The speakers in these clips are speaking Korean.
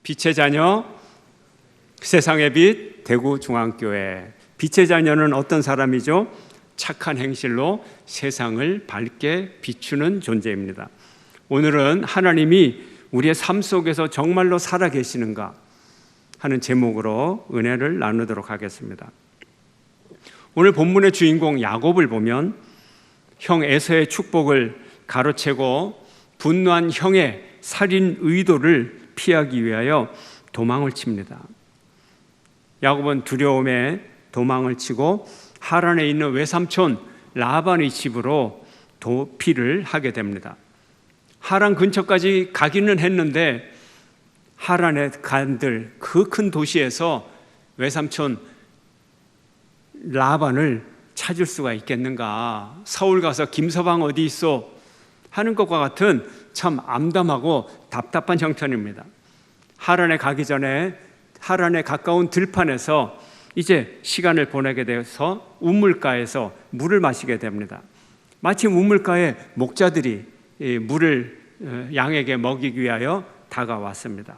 빛의 자녀, 세상의 빛, 대구중앙교회. 빛의 자녀는 어떤 사람이죠? 착한 행실로 세상을 밝게 비추는 존재입니다. 오늘은 하나님이 우리의 삶 속에서 정말로 살아계시는가 하는 제목으로 은혜를 나누도록 하겠습니다. 오늘 본문의 주인공 야곱을 보면 형 에서의 축복을 가로채고 분노한 형의 살인 의도를 피하기 위하여 도망을 칩니다. 야곱은 두려움에 도망을 치고 하란에 있는 외삼촌 라반의 집으로 도피를 하게 됩니다. 하란 근처까지 가기는 했는데 하란에 간들 그 큰 도시에서 외삼촌 라반을 찾을 수가 있겠는가? 서울 가서 김서방 어디 있어? 하는 것과 같은 참 암담하고 답답한 형편입니다. 하란에 가기 전에 하란에 가까운 들판에서 이제 시간을 보내게 되어서 우물가에서 물을 마시게 됩니다. 마침 우물가에 목자들이 물을 양에게 먹이기 위하여 다가왔습니다.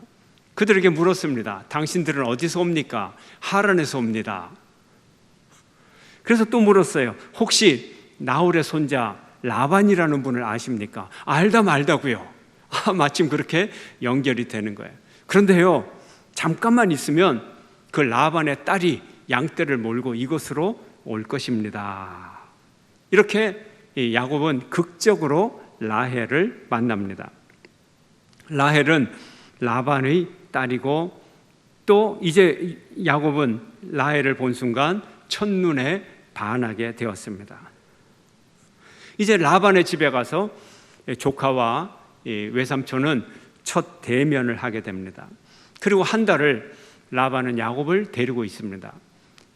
그들에게 물었습니다. 당신들은 어디서 옵니까? 하란에서 옵니다. 그래서 또 물었어요. 혹시 나홀의 손자 라반이라는 분을 아십니까? 알다고요. 마침 그렇게 연결이 되는 거예요. 그런데요, 잠깐만 있으면 그 라반의 딸이 양떼를 몰고 이곳으로 올 것입니다. 이렇게 야곱은 극적으로 라헬을 만납니다. 라헬은 라반의 딸이고 또 이제 야곱은 라헬을 본 순간 첫눈에 반하게 되었습니다. 이제 라반의 집에 가서 조카와 외삼촌은 첫 대면을 하게 됩니다. 그리고 한 달을 라반은 야곱을 데리고 있습니다.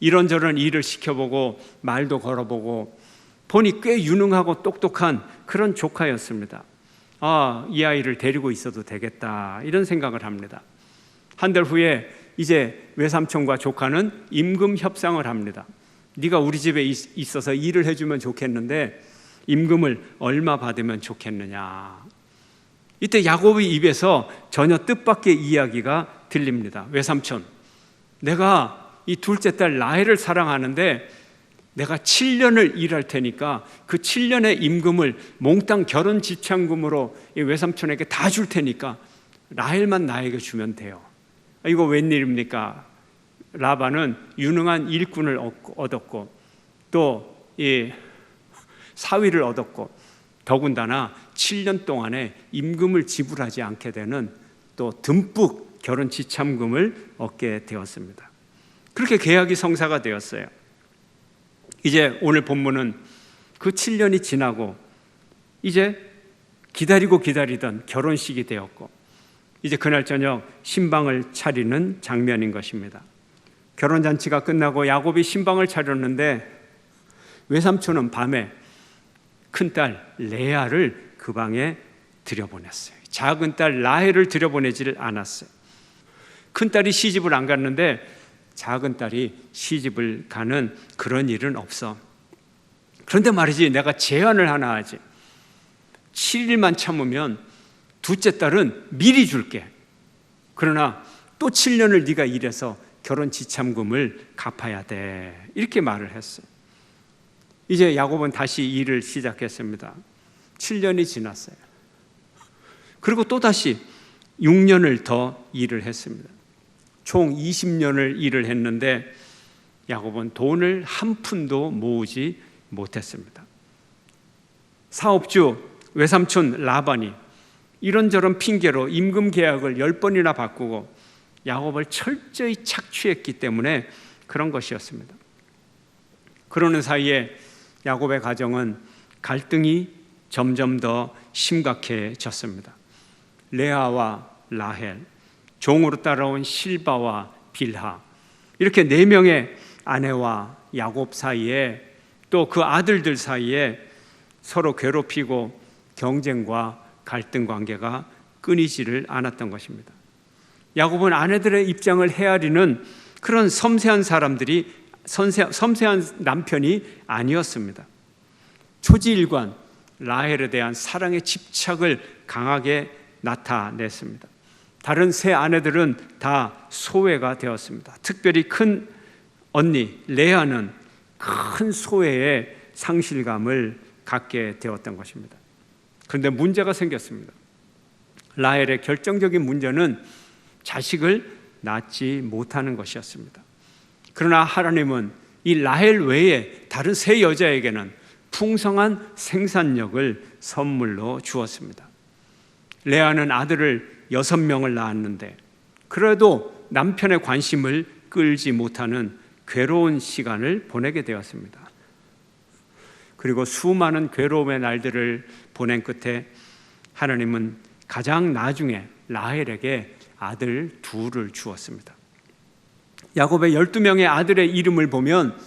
이런저런 일을 시켜보고 말도 걸어보고 보니 꽤 유능하고 똑똑한 그런 조카였습니다. 이 아이를 데리고 있어도 되겠다 이런 생각을 합니다. 한 달 후에 이제 외삼촌과 조카는 임금 협상을 합니다. 네가 우리 집에 있어서 일을 해주면 좋겠는데 임금을 얼마 받으면 좋겠느냐. 이때 야곱의 입에서 전혀 뜻밖의 이야기가 들립니다. 외삼촌, 내가 이 둘째 딸 라헬을 사랑하는데 내가 7년을 일할 테니까 그 7년의 임금을 몽땅 결혼 지참금으로 이 외삼촌에게 다 줄 테니까 라헬만 나에게 주면 돼요. 이거 웬일입니까? 라반은 유능한 일꾼을 얻었고 또 이 사위를 얻었고 더군다나 7년 동안에 임금을 지불하지 않게 되는 또 듬뿍 결혼 지참금을 얻게 되었습니다. 그렇게 계약이 성사가 되었어요. 이제 오늘 본문은 그 7년이 지나고 이제 기다리던 결혼식이 되었고 이제 그날 저녁 신방을 차리는 장면인 것입니다. 결혼잔치가 끝나고 야곱이 신방을 차렸는데 외삼촌은 밤에 큰딸 레아를 그 방에 들여보냈어요. 작은 딸 라헬을 들여보내지를 않았어요. 큰딸이 시집을 안 갔는데 작은 딸이 시집을 가는 그런 일은 없어. 그런데 말이지, 내가 제안을 하나 하지. 7일만 참으면 둘째 딸은 미리 줄게. 그러나 또 7년을 네가 일해서 결혼 지참금을 갚아야 돼. 이렇게 말을 했어요. 이제 야곱은 다시 일을 시작했습니다. 7년이 지났어요. 그리고 또다시 6년을 더 일을 했습니다. 총 20년을 일을 했는데 야곱은 돈을 한 푼도 모으지 못했습니다. 사업주 외삼촌 라반이 이런저런 핑계로 임금 계약을 10번이나 바꾸고 야곱을 철저히 착취했기 때문에 그런 것이었습니다. 그러는 사이에 야곱의 가정은 갈등이 점점 더 심각해졌습니다. 레아와 라헬, 종으로 따라온 실바와 빌하, 이렇게 4명의 아내와 야곱 사이에 또 그 아들들 사이에 서로 괴롭히고 경쟁과 갈등 관계가 끊이지를 않았던 것입니다. 야곱은 아내들의 입장을 헤아리는 그런 섬세한 남편이 아니었습니다. 초지일관 라헬에 대한 사랑의 집착을 강하게 나타냈습니다. 다른 세 아내들은 다 소외가 되었습니다. 특별히 큰 언니 레아는 큰 소외의 상실감을 갖게 되었던 것입니다. 그런데 문제가 생겼습니다. 라헬의 결정적인 문제는 자식을 낳지 못하는 것이었습니다. 그러나 하나님은 이 라헬 외에 다른 세 여자에게는 풍성한 생산력을 선물로 주었습니다. 레아는 아들을 6명을 낳았는데 그래도 남편의 관심을 끌지 못하는 괴로운 시간을 보내게 되었습니다. 그리고 수많은 괴로움의 날들을 보낸 끝에 하나님은 가장 나중에 라헬에게 아들 둘을 주었습니다. 야곱의 12명의 아들의 이름을 보면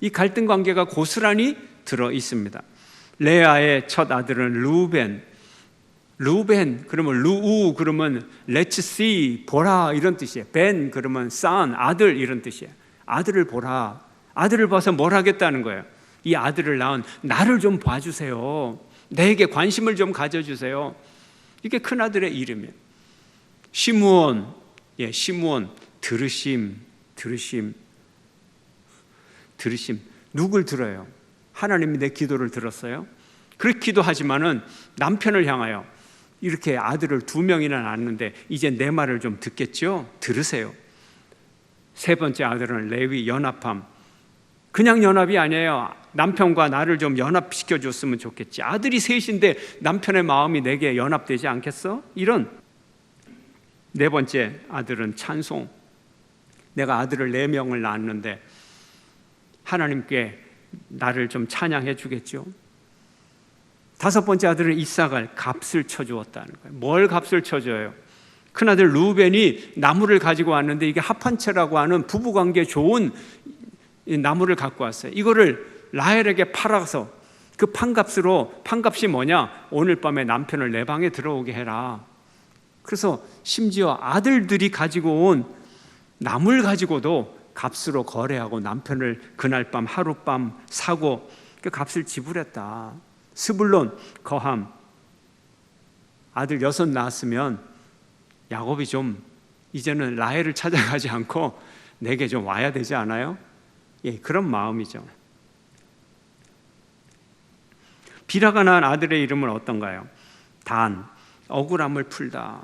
이 갈등 관계가 고스란히 들어 있습니다. 레아의 첫 아들은 루벤 그러면 루우 그러면 let's see 보라 이런 뜻이에요. 벤 그러면 son 아들 이런 뜻이에요. 아들을 보라. 아들을 봐서 뭘 하겠다는 거예요. 이 아들을 낳은 나를 좀 봐주세요. 내게 관심을 좀 가져주세요. 이게 큰 아들의 이름이에요. 시므온 들으심. 누굴 들어요? 하나님이 내 기도를 들었어요. 그렇게 기도하지만은 남편을 향하여 이렇게 아들을 2명이나 낳았는데 이제 내 말을 좀 듣겠죠? 들으세요. 세 번째 아들은 레위 연합함. 그냥 연합이 아니에요. 남편과 나를 좀 연합시켜 줬으면 좋겠지. 아들이 셋인데 남편의 마음이 내게 연합되지 않겠어? 이런. 네 번째 아들은 찬송. 내가 아들을 4명을 낳았는데 하나님께 나를 좀 찬양해 주겠죠. 5번째 아들은 이삭을 값을 쳐주었다는 거예요. 뭘 값을 쳐줘요? 큰아들 루벤이 나무를 가지고 왔는데 이게 합판채라고 하는 부부관계 좋은 나무를 갖고 왔어요. 이거를 라헬에게 팔아서 그 판값이 뭐냐? 오늘 밤에 남편을 내 방에 들어오게 해라. 그래서 심지어 아들들이 가지고 온 나무를 가지고도 값으로 거래하고 남편을 그날 밤 하룻밤 사고 그 값을 지불했다. 스불론 거함. 아들 6 낳았으면 야곱이 좀 이제는 라헬을 찾아가지 않고 내게 좀 와야 되지 않아요? 예, 그런 마음이죠. 비라가 낳은 아들의 이름은 어떤가요? 단, 억울함을 풀다.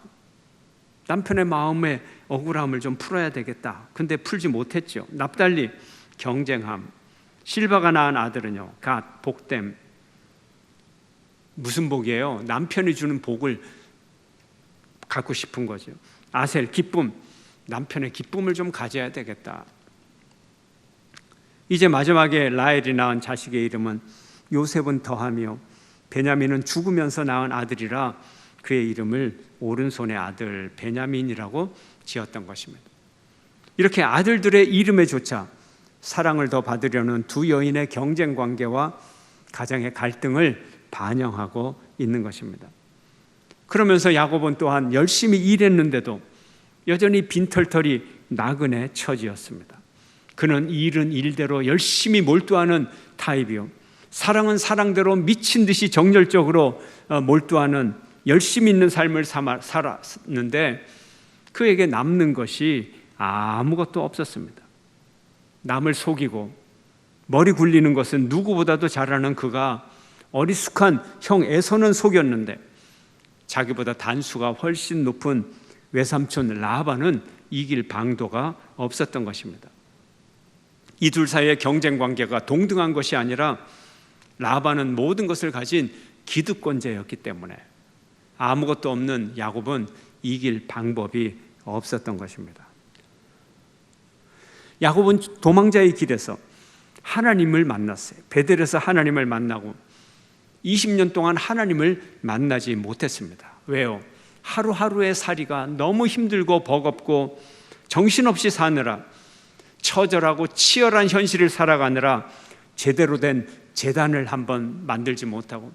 남편의 마음에 억울함을 좀 풀어야 되겠다. 근데 풀지 못했죠. 납달리, 경쟁함. 실바가 낳은 아들은요, 갓, 복됨. 무슨 복이에요? 남편이 주는 복을 갖고 싶은 거죠. 아셀, 기쁨. 남편의 기쁨을 좀 가져야 되겠다. 이제 마지막에 라헬이 낳은 자식의 이름은 요셉은 더하며 베냐민은 죽으면서 낳은 아들이라 그의 이름을 오른손의 아들 베냐민이라고 지었던 것입니다. 이렇게 아들들의 이름에조차 사랑을 더 받으려는 두 여인의 경쟁 관계와 가정의 갈등을 반영하고 있는 것입니다. 그러면서 야곱은 또한 열심히 일했는데도 여전히 빈털털이 나그네 처지였습니다. 그는 일은 일대로 열심히 몰두하는 타입이요, 사랑은 사랑대로 미친 듯이 정열적으로 몰두하는 열심히 있는 삶을 살았는데 그에게 남는 것이 아무것도 없었습니다. 남을 속이고 머리 굴리는 것은 누구보다도 잘하는 그가 어리숙한 형 에서는 속였는데 자기보다 단수가 훨씬 높은 외삼촌 라반은 이길 방도가 없었던 것입니다. 이 둘 사이의 경쟁 관계가 동등한 것이 아니라 라반은 모든 것을 가진 기득권자였기 때문에 아무것도 없는 야곱은 이길 방법이 없었던 것입니다. 야곱은 도망자의 길에서 하나님을 만났어요. 베델에서 하나님을 만나고 20년 동안 하나님을 만나지 못했습니다. 왜요? 하루하루의 살이가 너무 힘들고 버겁고 정신없이 사느라, 처절하고 치열한 현실을 살아가느라 제대로 된 제단을 한번 만들지 못하고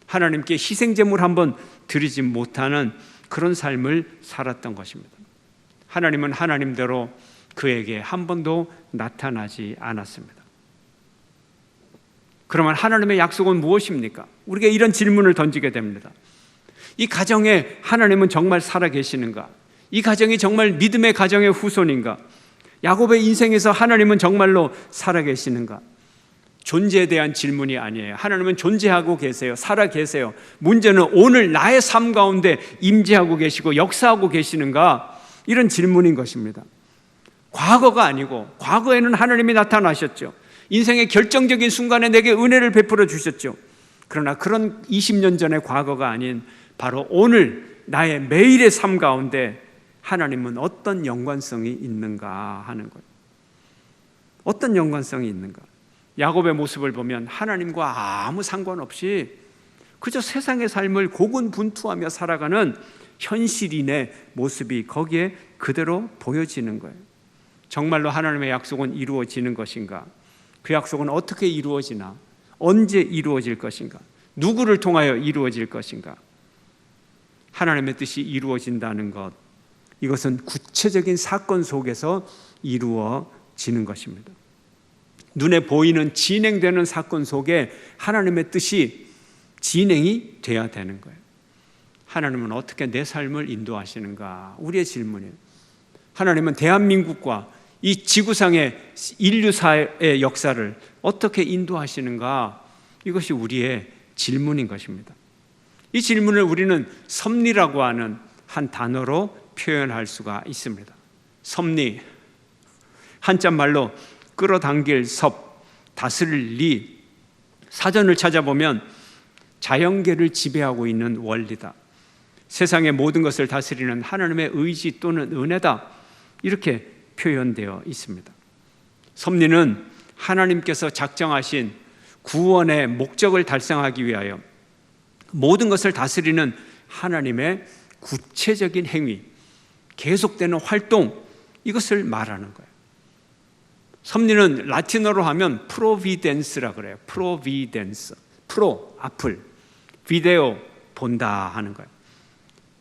하나님께 희생제물 한번 드리지 못하는 그런 삶을 살았던 것입니다. 하나님은 하나님대로 그에게 한 번도 나타나지 않았습니다. 그러면 하나님의 약속은 무엇입니까? 우리가 이런 질문을 던지게 됩니다. 이 가정에 하나님은 정말 살아계시는가? 이 가정이 정말 믿음의 가정의 후손인가? 야곱의 인생에서 하나님은 정말로 살아계시는가? 존재에 대한 질문이 아니에요. 하나님은 존재하고 계세요. 살아 계세요. 문제는 오늘 나의 삶 가운데 임재하고 계시고 역사하고 계시는가? 이런 질문인 것입니다. 과거가 아니고, 과거에는 하나님이 나타나셨죠. 인생의 결정적인 순간에 내게 은혜를 베풀어 주셨죠. 그러나 그런 20년 전의 과거가 아닌 바로 오늘 나의 매일의 삶 가운데 하나님은 어떤 연관성이 있는가 하는 거예요. 어떤 연관성이 있는가? 야곱의 모습을 보면 하나님과 아무 상관없이 그저 세상의 삶을 고군분투하며 살아가는 현실인의 모습이 거기에 그대로 보여지는 거예요. 정말로 하나님의 약속은 이루어지는 것인가? 그 약속은 어떻게 이루어지나? 언제 이루어질 것인가? 누구를 통하여 이루어질 것인가? 하나님의 뜻이 이루어진다는 것, 이것은 구체적인 사건 속에서 이루어지는 것입니다. 눈에 보이는 진행되는 사건 속에 하나님의 뜻이 진행이 돼야 되는 거예요. 하나님은 어떻게 내 삶을 인도하시는가? 우리의 질문이에요. 하나님은 대한민국과 이 지구상의 인류사의 역사를 어떻게 인도하시는가? 이것이 우리의 질문인 것입니다. 이 질문을 우리는 섭리라고 하는 한 단어로 표현할 수가 있습니다. 섭리, 한자말로 끌어당길 섭, 다스릴 리. 사전을 찾아보면 자연계를 지배하고 있는 원리다. 세상의 모든 것을 다스리는 하나님의 의지 또는 은혜다. 이렇게 표현되어 있습니다. 섭리는 하나님께서 작정하신 구원의 목적을 달성하기 위하여 모든 것을 다스리는 하나님의 구체적인 행위, 계속되는 활동, 이것을 말하는 거예요. 섭리는 라틴어로 하면 프로비덴스라 그래요. 프로비덴스. 프로, 앞을. 비데오, 본다 하는 거예요.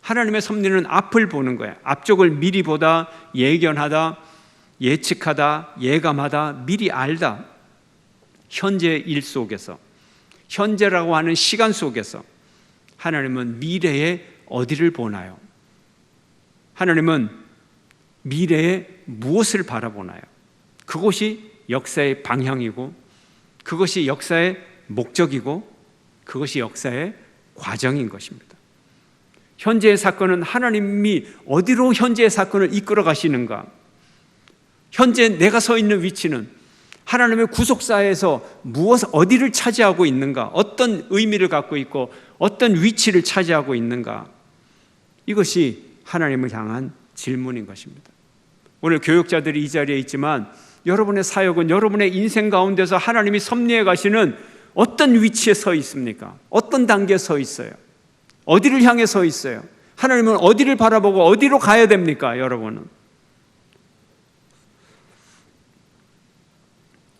하나님의 섭리는 앞을 보는 거예요. 앞쪽을 미리 보다, 예견하다, 예측하다, 예감하다, 미리 알다. 현재 일 속에서, 현재라고 하는 시간 속에서 하나님은 미래에 어디를 보나요? 하나님은 미래에 무엇을 바라보나요? 그것이 역사의 방향이고, 그것이 역사의 목적이고, 그것이 역사의 과정인 것입니다. 현재의 사건은 하나님이 어디로 현재의 사건을 이끌어 가시는가? 현재 내가 서 있는 위치는 하나님의 구속사에서 어디를 차지하고 있는가? 어떤 의미를 갖고 있고 어떤 위치를 차지하고 있는가? 이것이 하나님을 향한 질문인 것입니다. 오늘 교육자들이 이 자리에 있지만 여러분의 사역은 여러분의 인생 가운데서 하나님이 섭리해 가시는 어떤 위치에 서 있습니까? 어떤 단계에 서 있어요? 어디를 향해 서 있어요? 하나님은 어디를 바라보고 어디로 가야 됩니까? 여러분은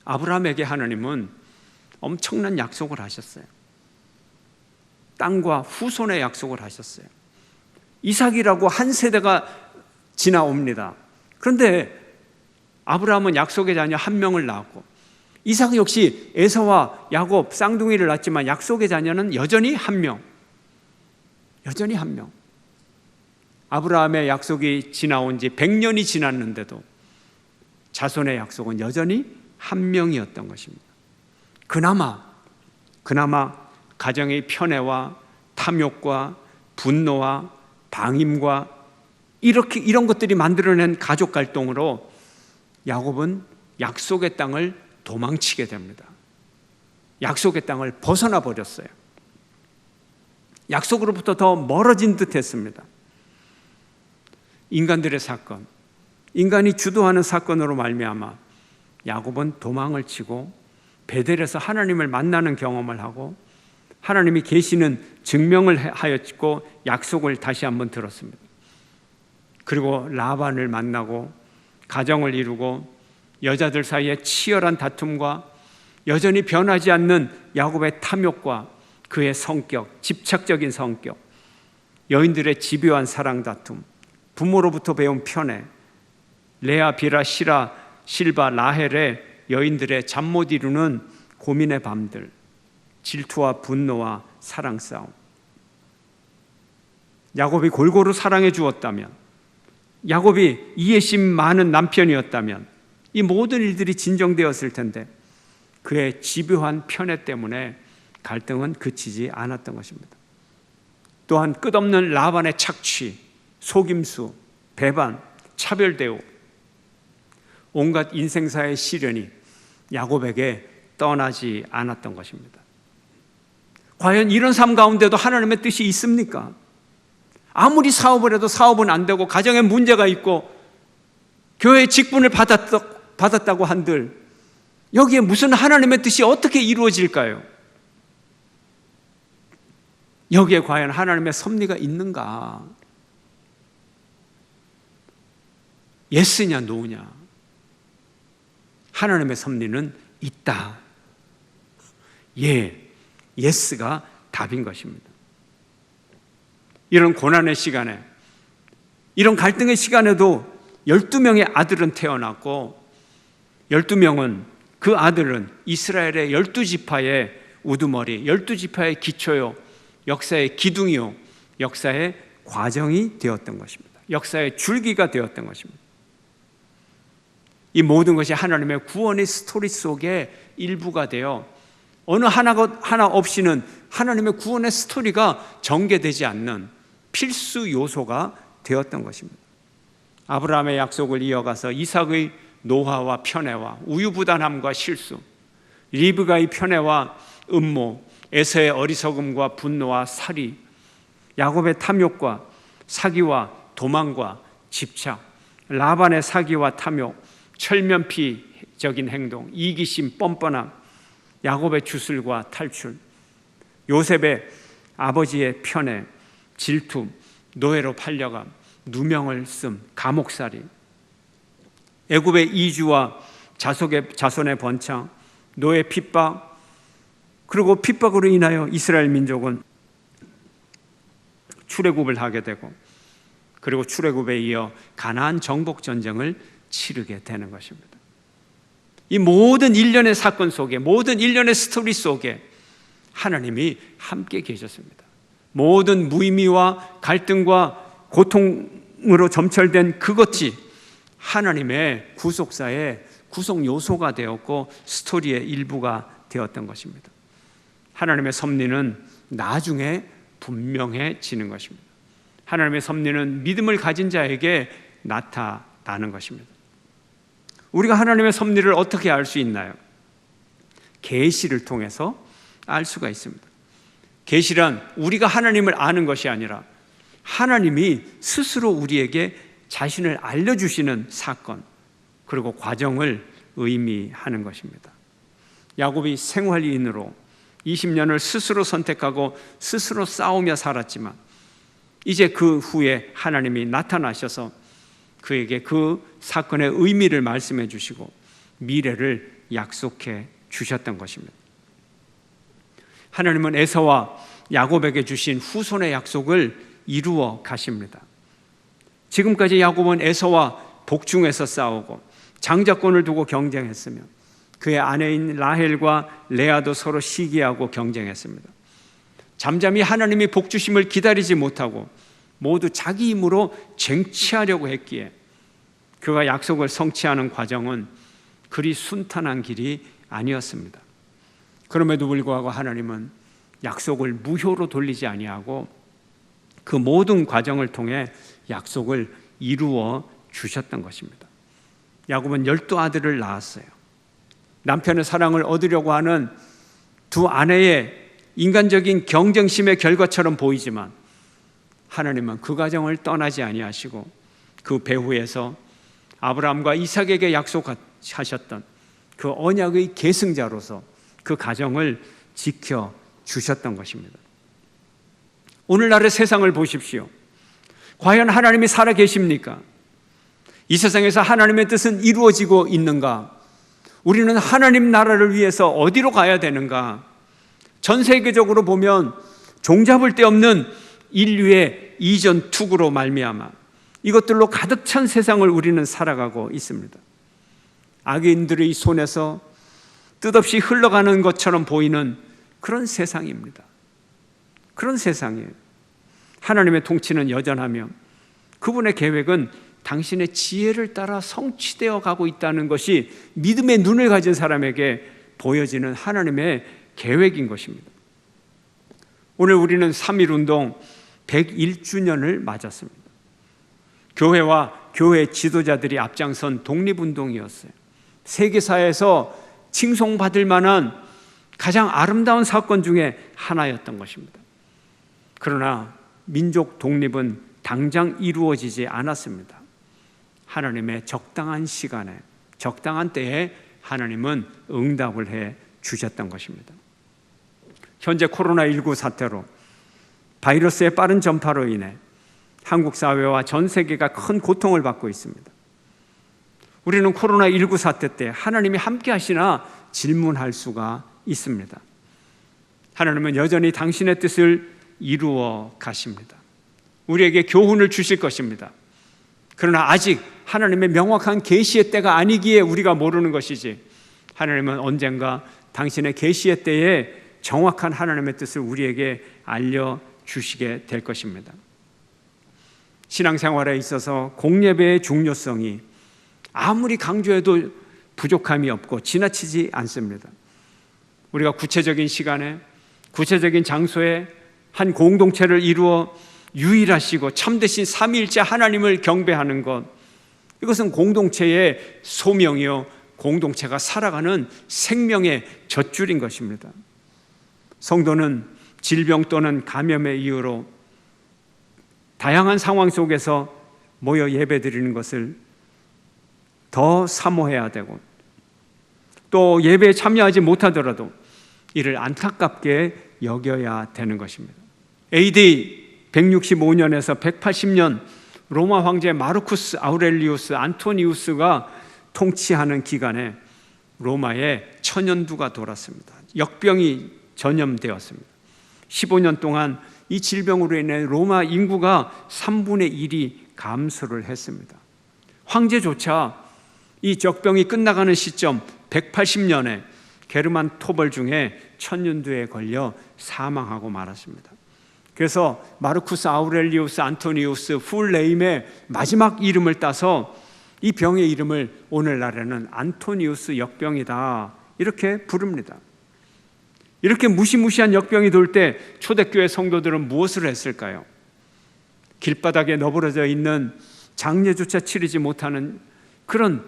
아브라함에게 하나님은 엄청난 약속을 하셨어요. 땅과 후손의 약속을 하셨어요. 이삭이라고 한 세대가 지나옵니다. 그런데 아브라함은 약속의 자녀 한 명을 낳았고 이삭 역시 에서와 야곱 쌍둥이를 낳았지만 약속의 자녀는 여전히 한 명. 여전히 한 명. 아브라함의 약속이 지나온 지 100년이 지났는데도 자손의 약속은 여전히 한 명이었던 것입니다. 그나마 가정의 편애와 탐욕과 분노와 방임과 이런 것들이 만들어낸 가족 갈등으로 야곱은 약속의 땅을 도망치게 됩니다. 약속의 땅을 벗어나 버렸어요. 약속으로부터 더 멀어진 듯 했습니다. 인간들의 사건, 인간이 주도하는 사건으로 말미암아 야곱은 도망을 치고 베델에서 하나님을 만나는 경험을 하고 하나님이 계시는 증명을 하였고 약속을 다시 한번 들었습니다. 그리고 라반을 만나고 가정을 이루고 여자들 사이에 치열한 다툼과 여전히 변하지 않는 야곱의 탐욕과 그의 성격, 집착적인 성격, 여인들의 집요한 사랑 다툼, 부모로부터 배운 편애, 레아, 비라, 시라, 실바, 라헬의 여인들의 잠 못 이루는 고민의 밤들, 질투와 분노와 사랑 싸움. 야곱이 골고루 사랑해 주었다면 야곱이 이해심 많은 남편이었다면 이 모든 일들이 진정되었을 텐데 그의 집요한 편애 때문에 갈등은 그치지 않았던 것입니다. 또한 끝없는 라반의 착취, 속임수, 배반, 차별 대우, 온갖 인생사의 시련이 야곱에게 떠나지 않았던 것입니다. 과연 이런 삶 가운데도 하나님의 뜻이 있습니까? 아무리 사업을 해도 사업은 안 되고 가정에 문제가 있고 교회의 직분을 받았다고 한들 여기에 무슨 하나님의 뜻이 어떻게 이루어질까요? 여기에 과연 하나님의 섭리가 있는가? 예스냐 노냐? 하나님의 섭리는 있다. 예, 예스가 답인 것입니다. 이런 고난의 시간에, 이런 갈등의 시간에도 12명의 아들은 태어났고 12명은 그 아들은 이스라엘의 12지파의 우두머리, 12지파의 기초요, 역사의 기둥이요, 역사의 과정이 되었던 것입니다. 역사의 줄기가 되었던 것입니다. 이 모든 것이 하나님의 구원의 스토리 속의 일부가 되어 어느 하나 없이는 하나님의 구원의 스토리가 전개되지 않는 필수 요소가 되었던 것입니다. 아브라함의 약속을 이어가서 이삭의 노화와 편애와 우유부단함과 실수, 리브가의 편애와 음모, 에서의 어리석음과 분노와 살이, 야곱의 탐욕과 사기와 도망과 집착, 라반의 사기와 탐욕, 철면피적인 행동, 이기심, 뻔뻔함, 야곱의 주술과 탈출, 요셉의 아버지의 편애, 질투, 노예로 팔려감, 누명을 씀, 감옥살이, 애굽의 이주와 자손의 번창, 노예 핍박, 그리고 핍박으로 인하여 이스라엘 민족은 출애굽을 하게 되고 그리고 출애굽에 이어 가나안 정복 전쟁을 치르게 되는 것입니다. 이 모든 일련의 사건 속에, 모든 일련의 스토리 속에 하나님이 함께 계셨습니다. 모든 무의미와 갈등과 고통으로 점철된 그것이 하나님의 구속사의 구속 요소가 되었고 스토리의 일부가 되었던 것입니다. 하나님의 섭리는 나중에 분명해지는 것입니다. 하나님의 섭리는 믿음을 가진 자에게 나타나는 것입니다. 우리가 하나님의 섭리를 어떻게 알 수 있나요? 계시를 통해서 알 수가 있습니다. 계시란 우리가 하나님을 아는 것이 아니라 하나님이 스스로 우리에게 자신을 알려주시는 사건 그리고 과정을 의미하는 것입니다. 야곱이 생활인으로 20년을 스스로 선택하고 스스로 싸우며 살았지만 이제 그 후에 하나님이 나타나셔서 그에게 그 사건의 의미를 말씀해 주시고 미래를 약속해 주셨던 것입니다. 하나님은 에서와 야곱에게 주신 후손의 약속을 이루어 가십니다. 지금까지 야곱은 에서와 복중에서 싸우고 장자권을 두고 경쟁했으며 그의 아내인 라헬과 레아도 서로 시기하고 경쟁했습니다. 잠잠히 하나님이 복 주심을 기다리지 못하고 모두 자기 힘으로 쟁취하려고 했기에 그가 약속을 성취하는 과정은 그리 순탄한 길이 아니었습니다. 그럼에도 불구하고 하나님은 약속을 무효로 돌리지 아니하고 그 모든 과정을 통해 약속을 이루어 주셨던 것입니다. 야곱은 12아들을 낳았어요. 남편의 사랑을 얻으려고 하는 두 아내의 인간적인 경쟁심의 결과처럼 보이지만 하나님은 그 가정을 떠나지 아니하시고 그 배후에서 아브라함과 이삭에게 약속하셨던 그 언약의 계승자로서 그 가정을 지켜주셨던 것입니다. 오늘날의 세상을 보십시오. 과연 하나님이 살아계십니까? 이 세상에서 하나님의 뜻은 이루어지고 있는가? 우리는 하나님 나라를 위해서 어디로 가야 되는가? 전 세계적으로 보면 종잡을 데 없는 인류의 이전 투구로 말미암아 이것들로 가득 찬 세상을 우리는 살아가고 있습니다. 악인들의 손에서 뜻없이 흘러가는 것처럼 보이는 그런 세상입니다. 그런 세상이에요. 하나님의 통치는 여전하며 그분의 계획은 당신의 지혜를 따라 성취되어 가고 있다는 것이 믿음의 눈을 가진 사람에게 보여지는 하나님의 계획인 것입니다. 오늘 우리는 3.1운동 101주년을 맞았습니다. 교회와 교회 지도자들이 앞장선 독립운동이었어요. 세계사에서 칭송받을 만한 가장 아름다운 사건 중에 하나였던 것입니다. 그러나 민족 독립은 당장 이루어지지 않았습니다. 하나님의 적당한 시간에, 적당한 때에 하나님은 응답을 해 주셨던 것입니다. 현재 코로나19 사태로, 바이러스의 빠른 전파로 인해 한국 사회와 전 세계가 큰 고통을 받고 있습니다. 우리는 코로나19 사태 때 하나님이 함께 하시나 질문할 수가 있습니다. 하나님은 여전히 당신의 뜻을 이루어 가십니다. 우리에게 교훈을 주실 것입니다. 그러나 아직 하나님의 명확한 계시의 때가 아니기에 우리가 모르는 것이지, 하나님은 언젠가 당신의 계시의 때에 정확한 하나님의 뜻을 우리에게 알려주시게 될 것입니다. 신앙생활에 있어서 공예배의 중요성이 아무리 강조해도 부족함이 없고 지나치지 않습니다. 우리가 구체적인 시간에, 구체적인 장소에 한 공동체를 이루어 유일하시고 참되신 삼위일체 하나님을 경배하는 것, 이것은 공동체의 소명이요, 공동체가 살아가는 생명의 젖줄인 것입니다. 성도는 질병 또는 감염의 이유로 다양한 상황 속에서 모여 예배드리는 것을 더 사모해야 되고, 또 예배에 참여하지 못하더라도 이를 안타깝게 여겨야 되는 것입니다. AD 165년에서 180년 로마 황제 마르쿠스 아우렐리우스 안토니우스가 통치하는 기간에 로마에 천연두가 돌았습니다. 역병이 전염되었습니다. 15년 동안 이 질병으로 인해 로마 인구가 3분의 1이 감소를 했습니다. 황제조차 이 적병이 끝나가는 시점 180년에 게르만 토벌 중에 천연두에 걸려 사망하고 말았습니다. 그래서 마르쿠스 아우렐리우스 안토니우스 풀네임의 마지막 이름을 따서 이 병의 이름을 오늘날에는 안토니우스 역병이다, 이렇게 부릅니다. 이렇게 무시무시한 역병이 돌 때 초대교회 성도들은 무엇을 했을까요? 길바닥에 너부러져 있는 장례조차 치르지 못하는 그런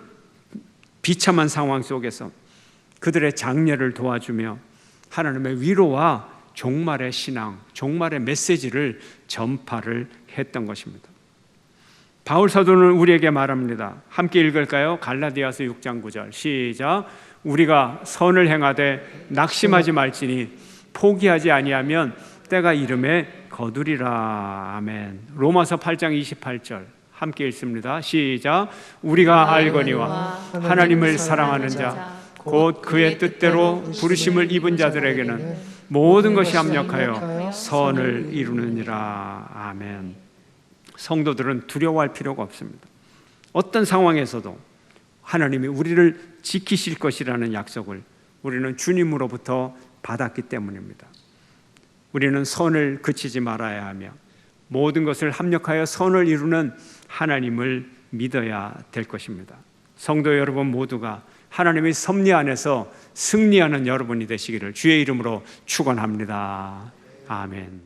비참한 상황 속에서 그들의 장례를 도와주며 하나님의 위로와 종말의 신앙, 종말의 메시지를 전파를 했던 것입니다. 바울 사도는 우리에게 말합니다. 함께 읽을까요? 갈라디아서 6장 9절 시작. 우리가 선을 행하되 낙심하지 말지니 포기하지 아니하면 때가 이름에 거두리라. 아멘. 로마서 8장 28절 함께 읽습니다. 시작. 우리가 알거니와 하나님을 사랑하는 자 곧 그의 뜻대로 부르심을 입은 자들에게는 모든 것이 합력하여 선을 이루느니라. 아멘. 성도들은 두려워할 필요가 없습니다. 어떤 상황에서도 하나님이 우리를 지키실 것이라는 약속을 우리는 주님으로부터 받았기 때문입니다. 우리는 선을 그치지 말아야 하며 모든 것을 합력하여 선을 이루는 하나님을 믿어야 될 것입니다. 성도 여러분 모두가 하나님의 섭리 안에서 승리하는 여러분이 되시기를 주의 이름으로 축원합니다. 아멘.